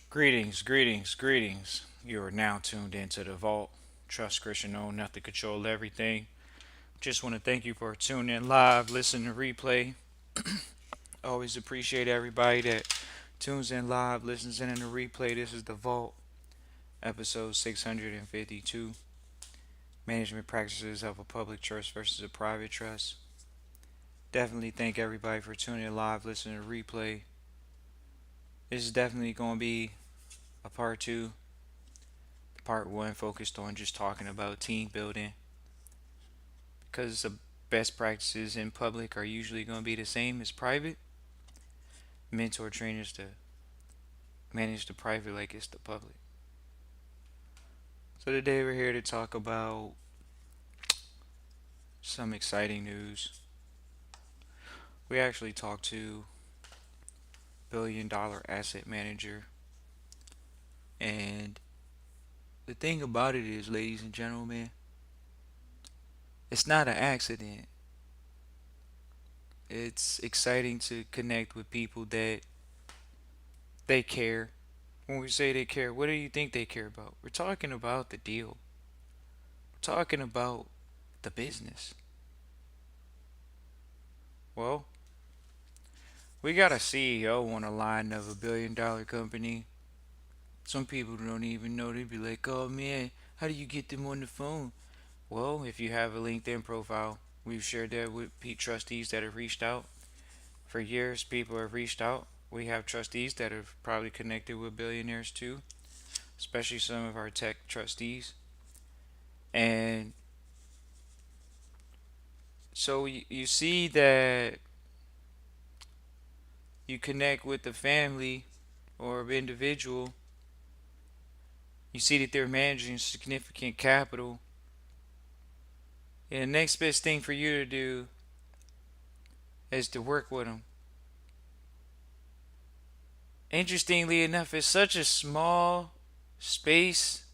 Greetings, greetings, greetings. You are now tuned into the Vault. Trust Christian own, not to control everything. Just want to thank you for tuning in live, listening to replay. Always appreciate everybody that tunes in live, listens in the replay. This is the Vault, episode 652. Management practices of a public trust versus a private trust. Definitely thank everybody for tuning in live, listening to replay. This is definitely going to be a part two. Part one focused on just talking about team building because the best practices in public are usually going to be the same as private. Mentor trainers to manage the private like it's the public. So today we're here to talk about some exciting news. We actually talked to billion-dollar asset manager, and the thing about it is, ladies and gentlemen, it's not an accident. It's exciting to connect with people that they care. When we say they care, what do you think they care about? We're talking about the deal. We're talking about the business. Well, we got a CEO on the line of a billion-dollar company. Some people don't even know. They'd be like, oh man, how do you get them on the phone? Well, if you have a LinkedIn profile, we've shared that with trustees that have reached out. For years, people have reached out. We have trustees that have probably connected with billionaires too, especially some of our tech trustees. And so you see that you connect with the family or individual, you see that they're managing significant capital. And the next best thing for you to do is to work with them. Interestingly enough, it's such a small space.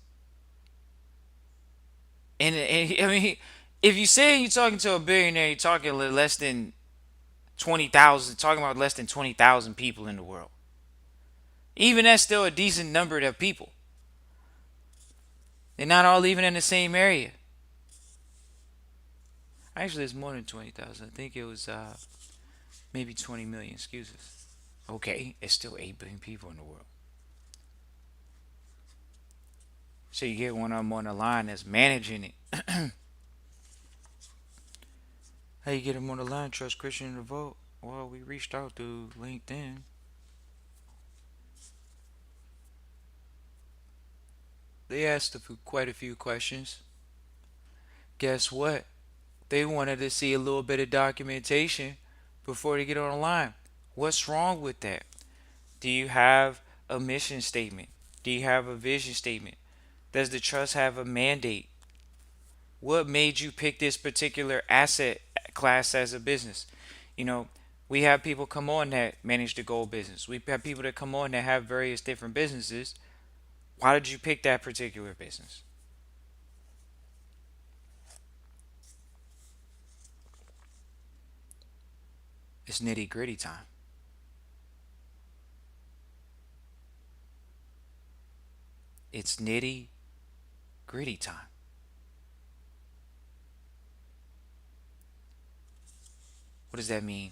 And I mean, if you say you're talking to a billionaire, you're talking less than 20,000, talking about less than 20,000 people in the world. Even that's still a decent number of people. They're not all even in the same area. Actually, it's more than 20,000. I think it was maybe 20 million. Excuse us. Okay, it's still 8 billion people in the world. So you get one of them on the line that's managing it. How you get them on the line? Trust Christian to vote. Well, we reached out through LinkedIn. They asked quite a few questions. Guess what? They wanted to see a little bit of documentation before they get on the line. What's wrong with that? Do you have a mission statement? Do you have a vision statement? Does the trust have a mandate? What made you pick this particular asset class as a business? You know, we have people come on that manage the gold business. We have people that come on that have various different businesses. Why did you pick that particular business? It's nitty gritty time. It's nitty gritty time. What does that mean?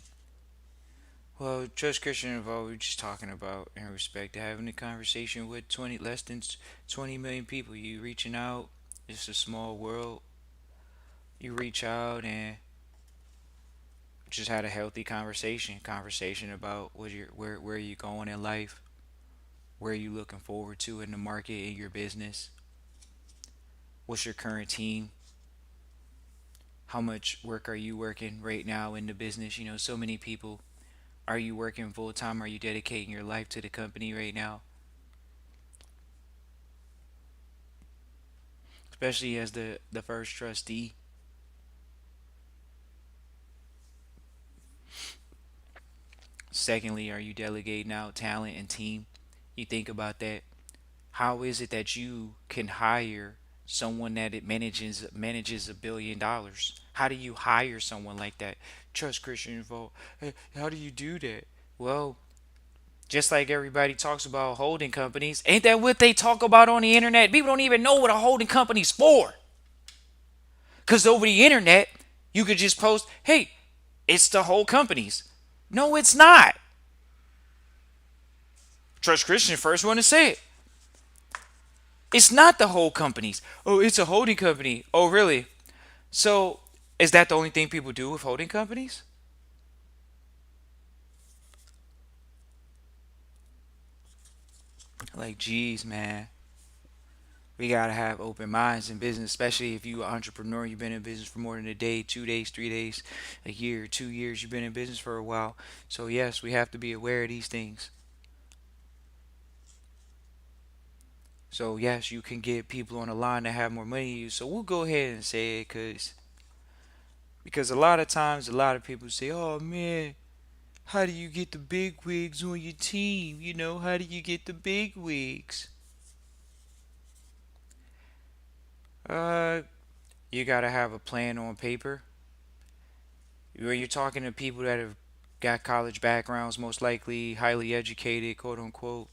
Well, trust Christian involved, we're just talking about in respect to having a conversation with 20 less than 20 million people. You reaching out, it's a small world. You reach out and just had a healthy conversation about where you going in life, where you looking forward to in the market in your business, what's your current team, how much work are you working right now in the business? You know, so many people. Are you working full time? Are you dedicating your life to the company right now? Especially as the first trustee. Secondly, are you delegating out talent and team? You think about that. How is it that you can hire someone that it manages $1 billion? How do you hire someone like that? Trust Christian Vote. Hey, how do you do that? Well, Just like everybody talks about holding companies, ain't that what they talk about on the internet? People don't even know what a holding company's for. Because over the internet, you could just post, hey, it's the whole companies. No, it's not. Trust Christian, first one to say it. It's not the whole companies. Oh, it's a holding company. Oh, really? So, is that the only thing people do with holding companies? Like, geez, man. We gotta have open minds in business, especially if you an entrepreneur. You've been in business for more than a day, 2 days, 3 days, a year, 2 years. You've been in business for a while. So yes, we have to be aware of these things. So yes, you can get people on the line that have more money than you. So we'll go ahead and say it, because a lot of times a lot of people say, "Oh man, how do you get the big wigs on your team? How do you get the big wigs?" Uh, you gotta have a plan on paper. When you're talking to people that have got college backgrounds, most likely highly educated, quote unquote,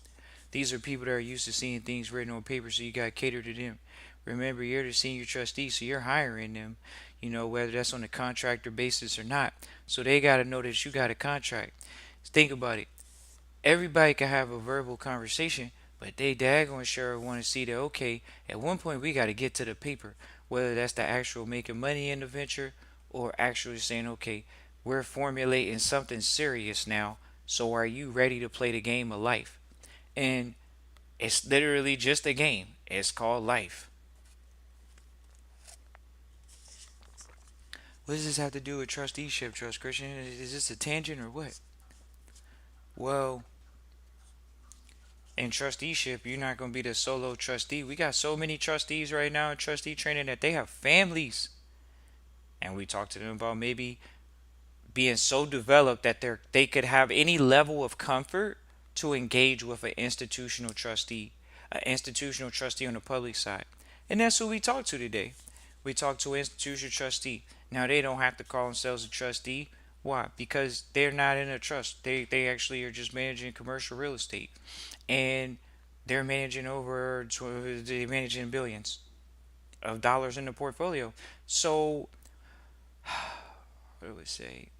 these are people that are used to seeing things written on paper, so you got to cater to them. Remember, you're the senior trustee, so you're hiring them, whether that's on a contractor basis or not. So they got to know that you got a contract. Think about it. Everybody can have a verbal conversation, but they daggone sure want to see that, okay, at one point we got to get to the paper, whether that's the actual making money in the venture or actually saying, okay, we're formulating something serious now, so are you ready to play the game of life? And it's literally just a game. It's called life. What does this have to do with trusteeship, Trust Christian? Is this a tangent or what? Well, in trusteeship, you're not going to be the solo trustee. We got so many trustees right now in trustee training that they have families. And we talk to them about maybe being so developed that they could have any level of comfort to engage with an institutional trustee on the public side. And that's who we talk to today. We talk to an institutional trustee. Now they don't have to call themselves a trustee. Why? Because they're not in a trust. They actually are just managing commercial real estate, and they're managing billions of dollars in the portfolio. So what do we say?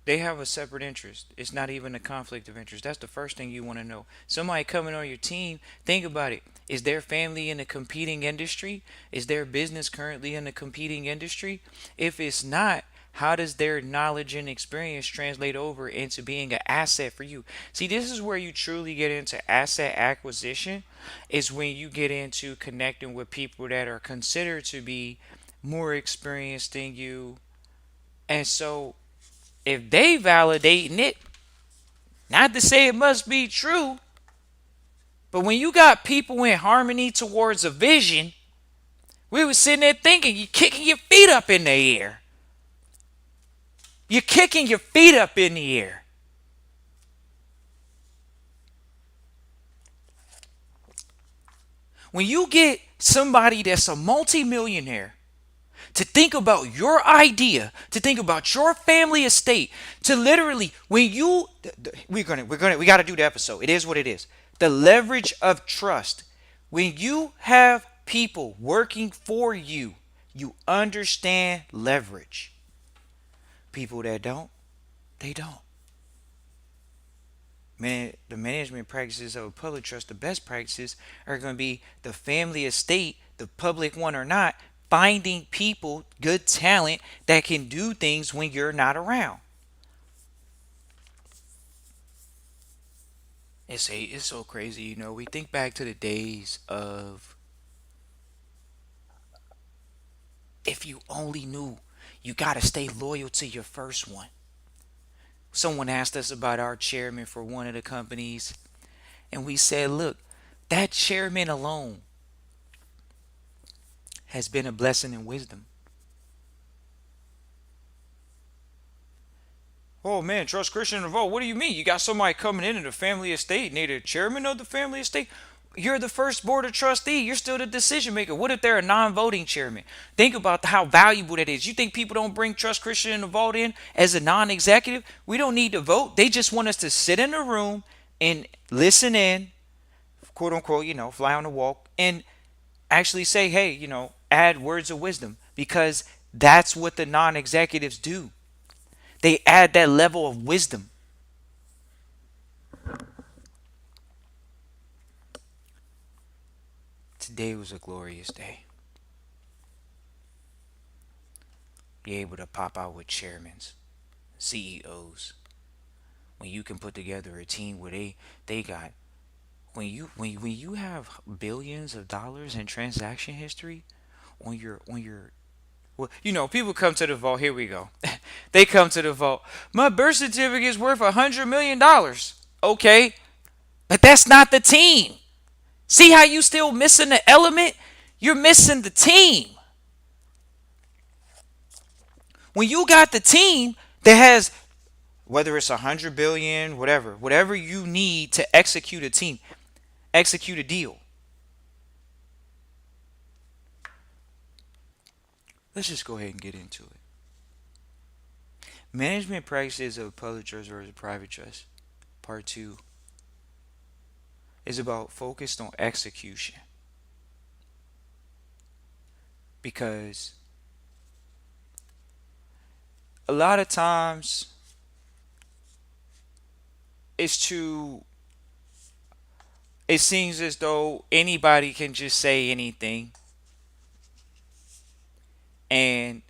They have a separate interest. It's not even a conflict of interest. That's the first thing you want to know. Somebody coming on your team, think about it. Is their family in a competing industry? Is their business currently in a competing industry? If it's not, how does their knowledge and experience translate over into being an asset for you? See, this is where you truly get into asset acquisition, is when you get into connecting with people that are considered to be more experienced than you. And so if they validating it, not to say it must be true, but when you got people in harmony towards a vision, we was sitting there thinking, you're kicking your feet up in the air. You're kicking your feet up in the air. When you get somebody that's a multimillionaire to think about your idea, to think about your family estate, to literally when you we got to do the episode. It is what it is. The leverage of trust. When you have people working for you, you understand leverage. People that don't, they don't. Man, the management practices of a public trust, the best practices are going to be the family estate, the public one or not, finding people, good talent that can do things when you're not around. It's so crazy, We think back to the days of, if you only knew, you got to stay loyal to your first one. Someone asked us about our chairman for one of the companies, and we said, look, that chairman alone has been a blessing in wisdom. Oh man, trust Christian involved. What do you mean? You got somebody coming in the family estate and they're the chairman of the family estate? You're the first board of trustee. You're still the decision maker. What if they're a non-voting chairman? Think about how valuable that is. You think people don't bring Trust Christian and the vote in as a non-executive? We don't need to vote. They just want us to sit in a room and listen in, quote unquote, fly on the wall, and actually say, hey, add words of wisdom, because that's what the non-executives do. They add that level of wisdom. Today was a glorious day. Be able to pop out with chairmen, CEOs. When you can put together a team where they got, when you have billions of dollars in transaction history on your well, people come to the vault. Here we go. They come to the vault. My birth certificate is worth $100 million. Okay, but that's not the team. See how you still missing the element? You're missing the team. When you got the team that has, whether it's 100 billion, whatever you need to execute a team, execute a deal. Let's just go ahead and get into it. Management practices of public trust versus private trust. Part two is about focused on execution, because a lot of times it's too it seems as though anybody can just say anything, and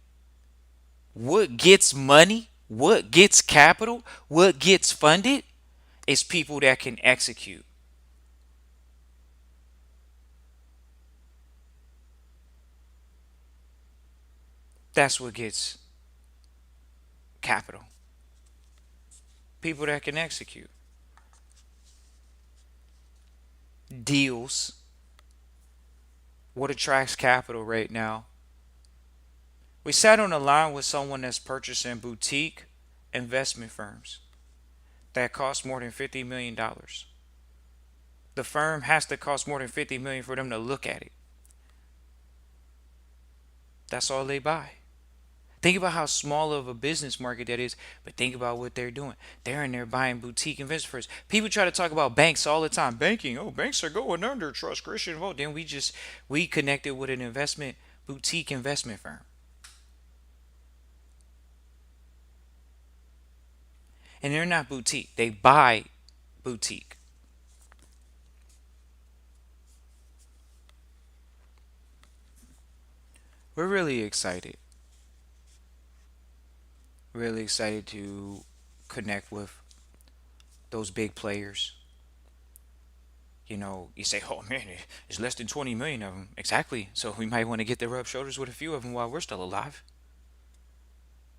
what gets money, what gets capital, what gets funded is people that can execute. That's what gets capital. People that can execute deals. What attracts capital right now? We sat on the line with someone that's purchasing boutique investment firms that cost more than $50 million. The firm has to cost more than 50 million for them to look at it. That's all they buy. Think about how small of a business market that is, but think about what they're doing. They're in there buying boutique investment firms. People try to talk about banks all the time. Banking, oh, banks are going under. Trust Christian vote. Then we connected with an investment boutique investment firm, and they're not boutique. They buy boutique. We're really excited to connect with those big players. You say, oh man, it's less than 20 million of them. Exactly. So we might want to get to rub shoulders with a few of them while we're still alive.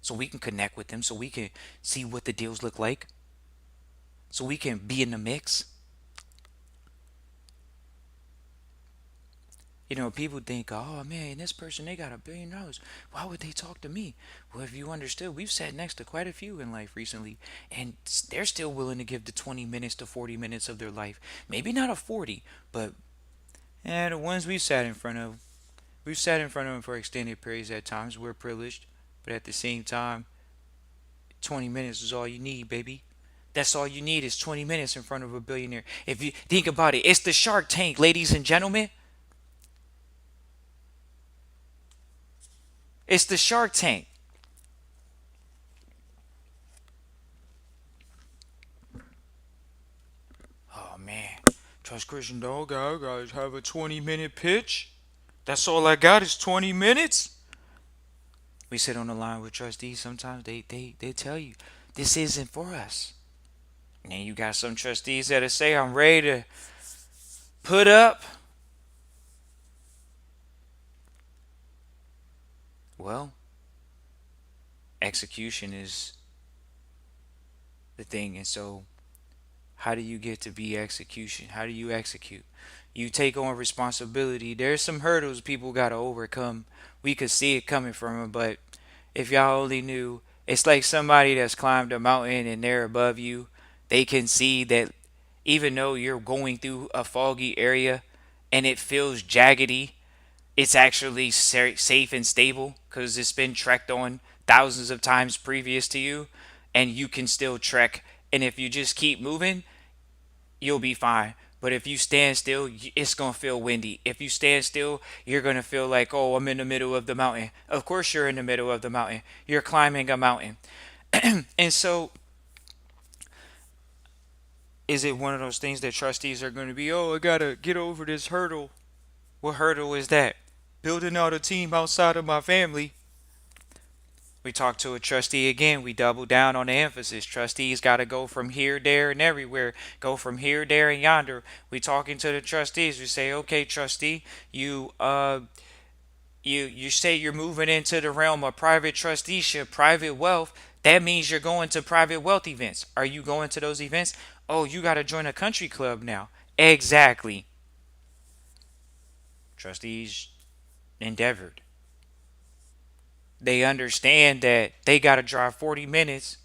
So we can connect with them, so we can see what the deals look like, so we can be in the mix. People think, oh man, this person, they got $1 billion. Why would they talk to me? Well, if you understood, we've sat next to quite a few in life recently, and they're still willing to give the 20 minutes to 40 minutes of their life. Maybe not a 40, but the ones we've sat in front of them for extended periods at times. We're privileged, but at the same time, 20 minutes is all you need, baby. That's all you need is 20 minutes in front of a billionaire. If you think about it, it's the Shark Tank, ladies and gentlemen. It's the Shark Tank. Oh man, Trust Christian dog, guys have a 20-minute pitch. That's all I got is 20 minutes. We sit on the line with trustees. Sometimes they tell you this isn't for us. And you got some trustees that say, I'm ready to put up. Well, execution is the thing. And so, how do you get to be execution? How do you execute? You take on responsibility. There's some hurdles people got to overcome. We could see it coming from them, but if y'all only knew, it's like somebody that's climbed a mountain and they're above you. They can see that even though you're going through a foggy area and it feels jaggedy, it's actually safe and stable because it's been trekked on thousands of times previous to you, and you can still trek. And if you just keep moving, you'll be fine. But if you stand still, it's going to feel windy. If you stand still, you're going to feel like, oh, I'm in the middle of the mountain. Of course, you're in the middle of the mountain. You're climbing a mountain. And so, is it one of those things that trustees are going to be, oh, I got to get over this hurdle? What hurdle is that? Building out a team outside of my family. We talk to a trustee again. We double down on the emphasis. Trustees got to go from here, there, and everywhere. Go from here, there, and yonder. We talking to the trustees. We say, okay, trustee, you say you're moving into the realm of private trusteeship, private wealth. That means you're going to private wealth events. Are you going to those events? Oh, you got to join a country club now. Exactly. Trustees endeavored. They understand that they got to drive 40 minutes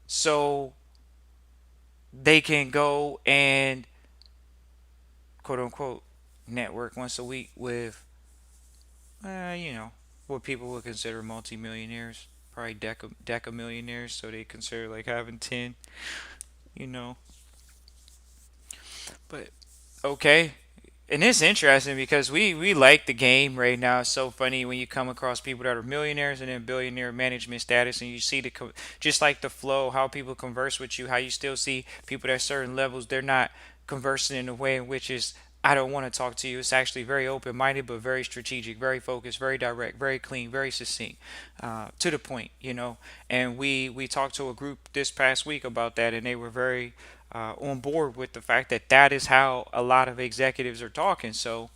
so they can go and quote unquote network once a week with, you know, what people would consider multimillionaires, probably deca millionaires. So they consider like having 10, you know. But okay, and it's interesting because we like the game right now. It's so funny when you come across people that are millionaires and in billionaire management status, and you see just like the flow, how people converse with you, how you still see people at certain levels. They're not conversing in a way in which is, I don't want to talk to you. It's actually very open minded, but very strategic, very focused, very direct, very clean, very succinct, to the point, you know. And we talked to a group this past week about that, and they were very on board with the fact that that is how a lot of executives are talking. So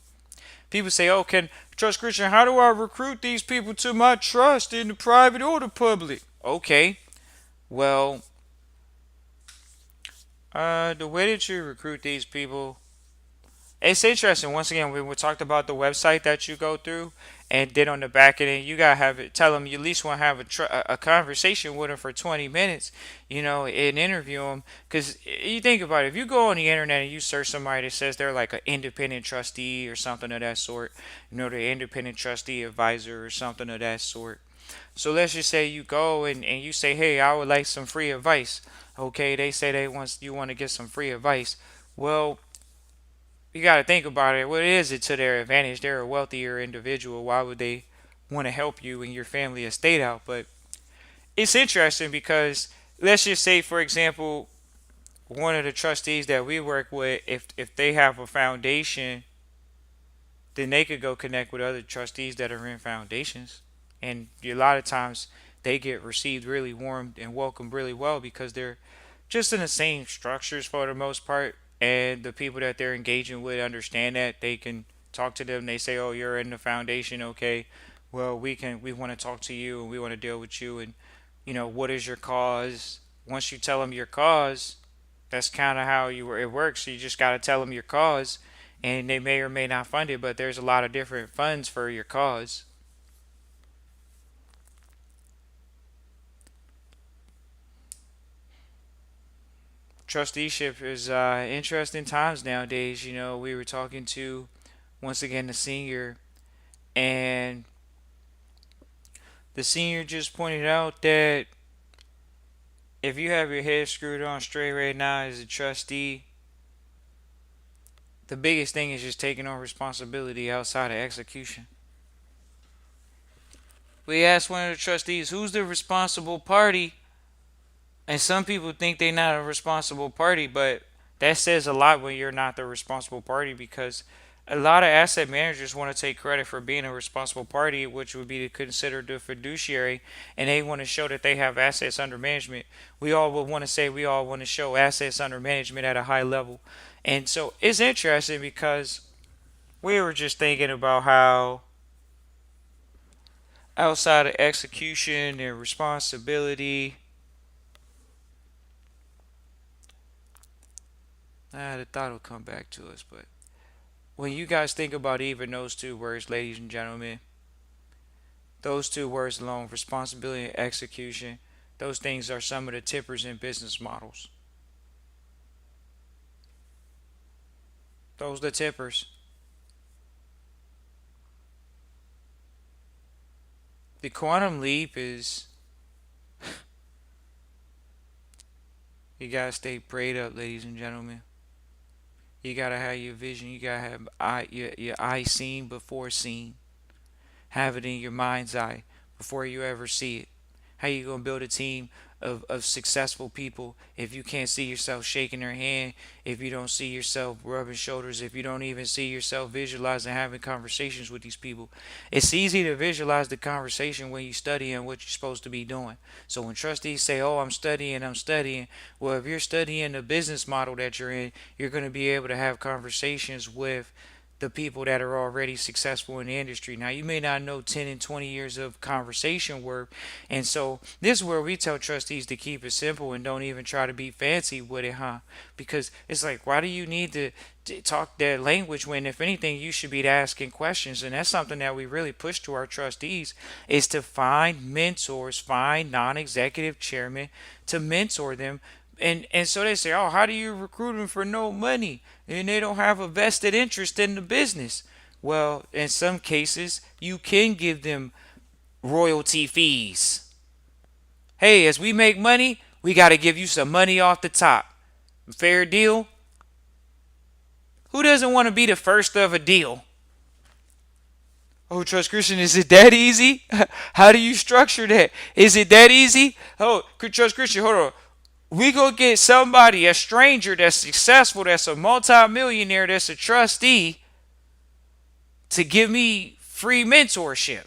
people say, "Oh, can Trust Christian? How do I recruit these people to my trust in the private or the public?" Okay, well, the way that you recruit these people, it's interesting. Once again, we talked about the website that you go through, and then on the back end, you gotta have it. Tell them you at least want to have a conversation with them for 20 minutes, you know, and interview them. Because you think about it, if you go on the internet and you search somebody that says they're like an independent trustee or something of that sort, you know, the independent trustee advisor or something of that sort. So let's just say you go and you say, hey, I would like some free advice. Okay, they say you want to get some free advice. Well, you got to think about it. What is it to their advantage? They're a wealthier individual. Why would they want to help you and your family estate out? But it's interesting because let's just say, for example, one of the trustees that we work with, if they have a foundation, then they could go connect with other trustees that are in foundations. And a lot of times they get received really warm and welcomed really well because they're just in the same structures for the most part. And the people that they're engaging with understand that they can talk to them. They say, "Oh, you're in the foundation, okay? Well, we want to talk to you and we want to deal with you. And you know, what is your cause?" Once you tell them your cause, that's kind of how it works. You just got to tell them your cause, and they may or may not fund it. But there's a lot of different funds for your cause. Trusteeship is interesting times nowadays. You know, we were talking to once again the senior, and the senior just pointed out that if you have your head screwed on straight right now as a trustee, the biggest thing is just taking on responsibility outside of execution. We asked one of the trustees, who's the responsible party? And some people think they're not a responsible party, but that says a lot when you're not the responsible party because a lot of asset managers want to take credit for being a responsible party, which would be considered the fiduciary, and they want to show that they have assets under management. We all would want to say we all want to show assets under management at a high level. And so it's interesting because we were just thinking about how outside of execution and responsibility, the thought will come back to us. But when you guys think about even those two words, ladies and gentlemen, those two words alone, responsibility and execution, those things are some of the tippers in business models. Those the tippers. The quantum leap is you gotta stay prayed up, ladies and gentlemen. You gotta have your vision. You gotta have your eye seen before seen. Have it in your mind's eye before you ever see it. How you gonna build a team of successful people if you can't see yourself shaking their hand, if you don't see yourself rubbing shoulders, if you don't even see yourself visualizing having conversations with these people? It's easy to visualize the conversation when you study and what you're supposed to be doing. So when trustees say, "Oh, I'm studying," well, if you're studying the business model that you're in, you're going to be able to have conversations with the people that are already successful in the industry. Now, you may not know 10 and 20 years of conversation work. And so, this is where we tell trustees to keep it simple and don't even try to be fancy with it, huh? Because it's like, why do you need to talk that language when, if anything, you should be asking questions? And that's something that we really push to our trustees is to find mentors, find non executive chairmen to mentor them. And so they say, "Oh, how do you recruit them for no money?" And they don't have a vested interest in the business. Well, in some cases, you can give them royalty fees. Hey, as we make money, we got to give you some money off the top. Fair deal? Who doesn't want to be the first of a deal? Oh, Trust Christian, is it that easy? How do you structure that? Is it that easy? Oh, Trust Christian, hold on. We go get somebody, a stranger that's successful, that's a multi-millionaire, that's a trustee, to give me free mentorship.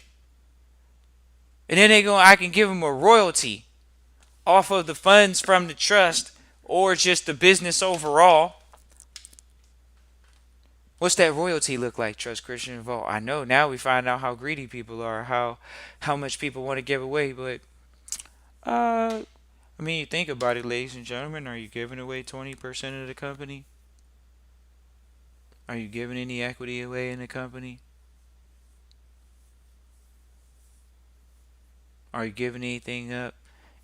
And then I can give them a royalty off of the funds from the trust or just the business overall. What's that royalty look like, Trust Christian Vault? I know now we find out how greedy people are, how much people want to give away, but uh I mean, you think about it, ladies and gentlemen, are you giving away 20% of the company? Are you giving any equity away in the company? Are you giving anything up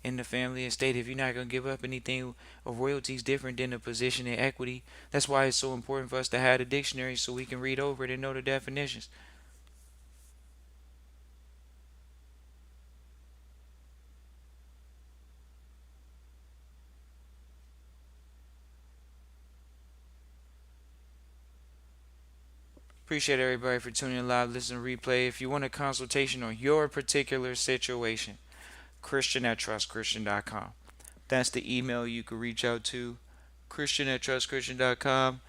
in the family estate? If you're not going to give up anything of royalties different than a position in equity, that's why it's so important for us to have a dictionary so we can read over it and know the definitions. Appreciate everybody for tuning in live, listen, replay. If you want a consultation on your particular situation, Christian at trustchristian.com. That's the email you can reach out to, Christian at trustchristian.com.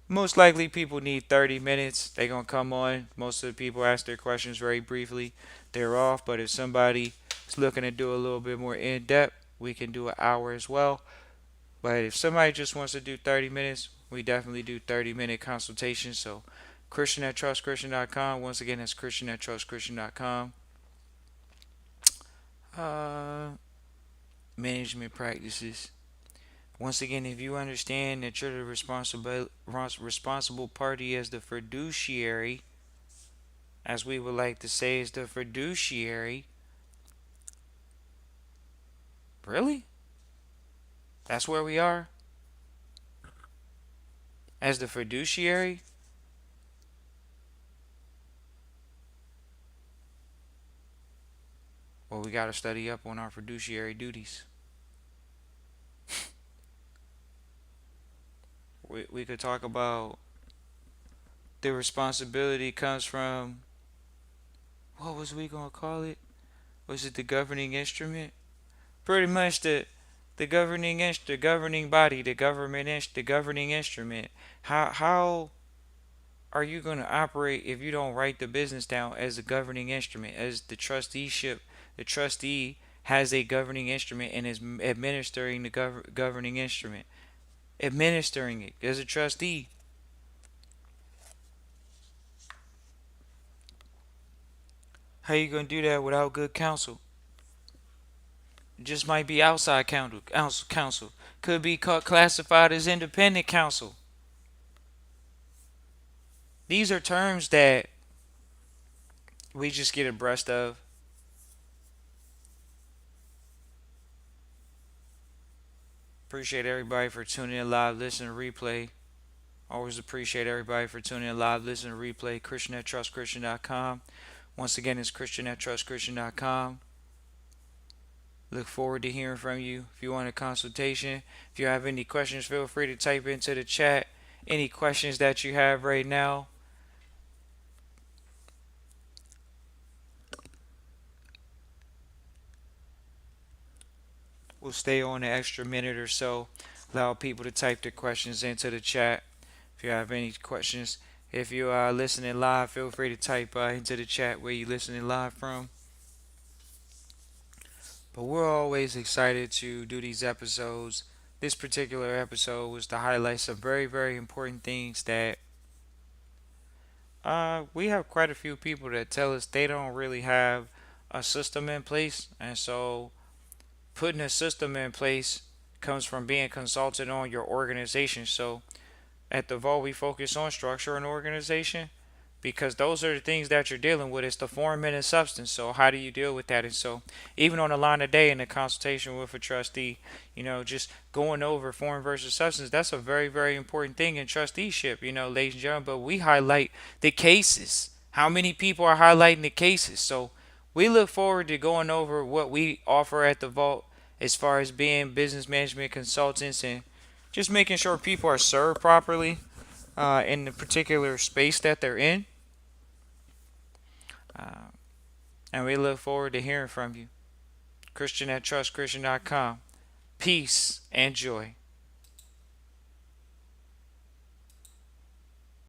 Most likely people need 30 minutes. They're going to come on. Most of the people ask their questions very briefly. They're off. But if somebody is looking to do a little bit more in depth, we can do an hour as well. But if somebody just wants to do 30 minutes, we definitely do 30-minute consultations. So Christian at trustchristian.com. Once again, that's Christian at trustchristian.com. Uh, Management practices. Once again, if you understand that you're the responsible party as the fiduciary, as we would like to say, is the fiduciary. Really? That's where we are? As the fiduciary? Well, we got to study up on our fiduciary duties. We could talk about the responsibility comes from, what was we going to call it? Was it the governing instrument? Pretty much the governing body, the governing instrument. How are you going to operate if you don't write the business down as a governing instrument, as the trusteeship? The trustee has a governing instrument and is administering the governing instrument, administering it as a trustee. How you going to do that without good counsel? It just might be outside counsel. Could be classified as independent counsel. These are terms that we just get abreast of. Appreciate everybody for tuning in live, listening, replay. Always appreciate everybody for tuning in live, listen to replay. Christian at trustchristian.com. Once again, it's Christian at trustchristian.com. Look forward to hearing from you. If you want a consultation, if you have any questions, feel free to type into the chat any questions that you have right now. We'll stay on an extra minute or so. Allow people to type their questions into the chat. If you have any questions, if you are listening live, feel free to type into the chat where you're listening live from. But we're always excited to do these episodes. This particular episode was to highlight some very, very important things that we have quite a few people that tell us they don't really have a system in place. And so putting a system in place comes from being consulted on your organization. So at the Vault, we focus on structure and organization because those are the things that you're dealing with. It's the form and the substance. So how do you deal with that? And so even on the line today in the consultation with a trustee, just going over form versus substance, that's a very, very important thing in trusteeship, ladies and gentlemen. But we highlight the cases. How many people are highlighting the cases? So we look forward to going over what we offer at the Vault as far as being business management consultants and just making sure people are served properly in the particular space that they're in. Uh, and we look forward to hearing from you. Christian at trustchristian.com. Peace and joy.